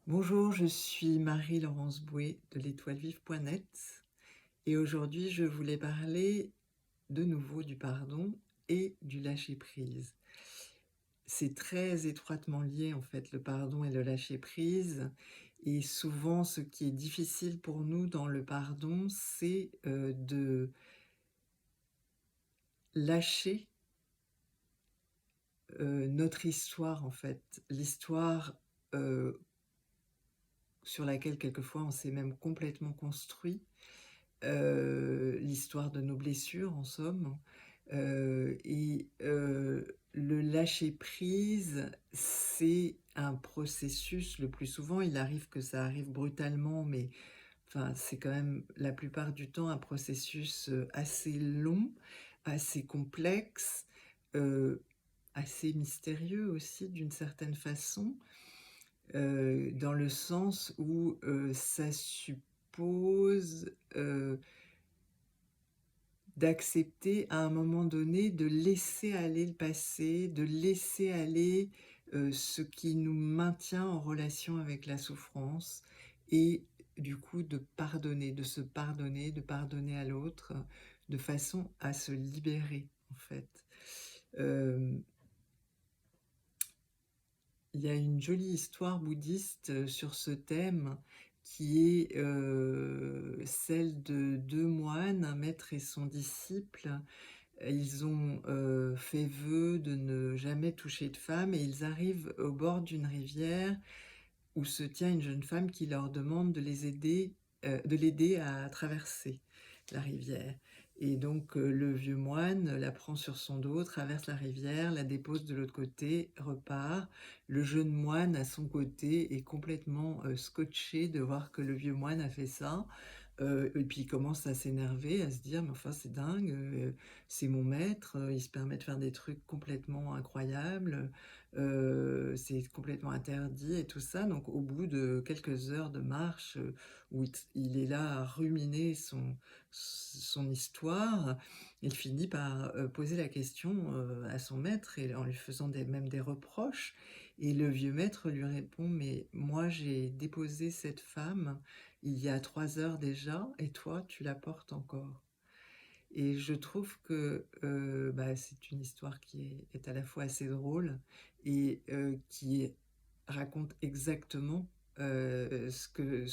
Bonjour, je suis Marie-Laurence Bouet de l'étoilevive.net et aujourd'hui je voulais parler de nouveau du pardon et du lâcher-prise. C'est très étroitement lié en fait, le pardon et le lâcher-prise, et souvent ce qui est difficile pour nous dans le pardon, c'est de lâcher notre histoire en fait. L'histoire sur laquelle quelquefois on s'est même complètement construit. L'histoire de nos blessures en somme, le lâcher prise, c'est un processus. Le plus souvent, il arrive que ça arrive brutalement, mais enfin, c'est quand même la plupart du temps un processus, assez long, assez complexe, heu, assez mystérieux aussi d'une certaine façon. Dans le sens où, ça suppose, d'accepter à un moment donné de laisser aller le passé, de laisser aller, ce qui nous maintient en relation avec la souffrance, et du coup de pardonner, de se pardonner, de pardonner à l'autre, de façon à se libérer en fait. Hem Il y a une jolie histoire bouddhiste, sur ce thème, qui est, celle de 2 moines, un maître et son disciple. Ils ont, fait vœu de ne jamais toucher de femme, et ils arrivent au bord d'une rivière où se tient une jeune femme qui leur demande de l'aider à traverser la rivière. Et donc, le vieux moine la prend sur son dos, traverse la rivière, la dépose de l'autre côté, repart. Le jeune moine, à son côté, est complètement, scotché de voir que le vieux moine a fait ça. Et puis il commence à s'énerver, à se dire: «Mais enfin c'est dingue, c'est mon maître, il se permet de faire des trucs complètement incroyables, c'est complètement interdit» et tout ça. Donc au bout de quelques heures de marche, où il est là à ruminer son histoire, il finit par, poser la question, à son maître, et en lui faisant même des reproches, et le vieux maître lui répond: «Mais moi j'ai déposé cette femme il y a 3 heures déjà, et toi tu la portes encore». Et je trouve que, c'est une histoire qui est à la fois assez drôle, et qui raconte exactement, ce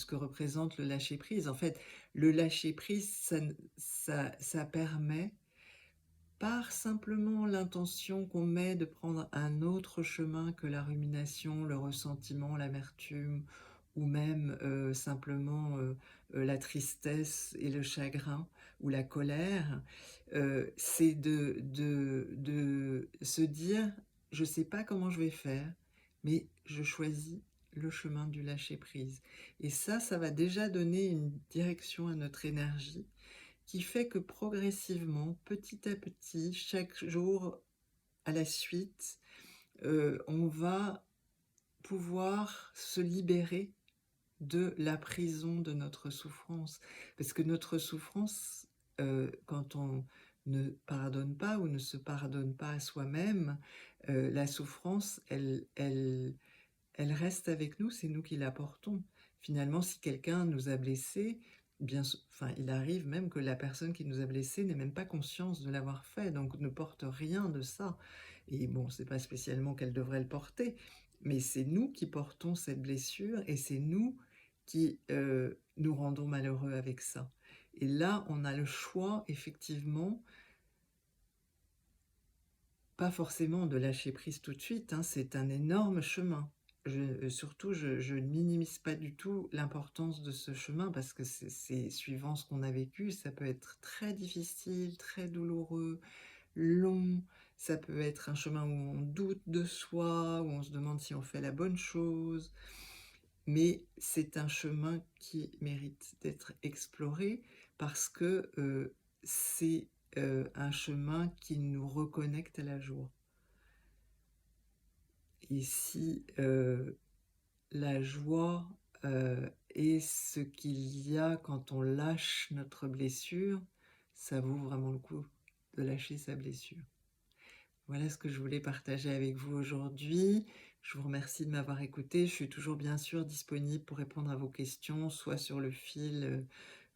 que représente le lâcher prise. En fait, le lâcher prise, ça permet, par simplement l'intention qu'on met de prendre un autre chemin que la rumination, le ressentiment, l'amertume, ou même, simplement, la tristesse et le chagrin ou la colère, c'est de se dire: «Je ne sais pas comment je vais faire, mais je choisis le chemin du lâcher prise», et ça va déjà donner une direction à notre énergie, qui fait que progressivement, petit à petit, chaque jour à la suite, on va pouvoir se libérer de la prison de notre souffrance. Parce que notre souffrance, quand on ne pardonne pas ou ne se pardonne pas à soi-même, la souffrance, elle reste avec nous, c'est nous qui la portons. Finalement, si quelqu'un nous a blessés, enfin, il arrive même que la personne qui nous a blessés n'ait même pas conscience de l'avoir fait, donc ne porte rien de ça. Et bon, c'est pas spécialement qu'elle devrait le porter, mais c'est nous qui portons cette blessure, et c'est nous qui, nous rendons malheureux avec ça. Et là, on a le choix effectivement, pas forcément de lâcher prise tout de suite, hein, c'est un énorme chemin. Surtout, je ne minimise pas du tout l'importance de ce chemin, parce que c'est suivant ce qu'on a vécu, ça peut être très difficile, très douloureux, long. Ça peut être un chemin où on doute de soi, où on se demande si on fait la bonne chose, mais c'est un chemin qui mérite d'être exploré, parce que, c'est, un chemin qui nous reconnecte à la joie. Et si, la joie, est ce qu'il y a quand on lâche notre blessure, ça vaut vraiment le coup de lâcher sa blessure. Voilà ce que je voulais partager avec vous aujourd'hui. Je vous remercie de m'avoir écoutée. Je suis toujours bien sûr disponible pour répondre à vos questions, soit sur le fil,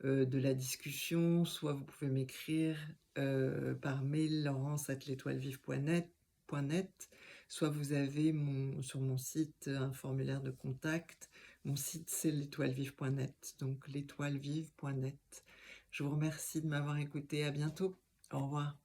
de la discussion, soit vous pouvez m'écrire, par mail laurence@l'etoilevive.net, soit vous avez sur mon site, un formulaire de contact. Mon site, c'est l'etoilevive.net, donc l'etoilevive.net. Je vous remercie de m'avoir écoutée. À bientôt. Au revoir.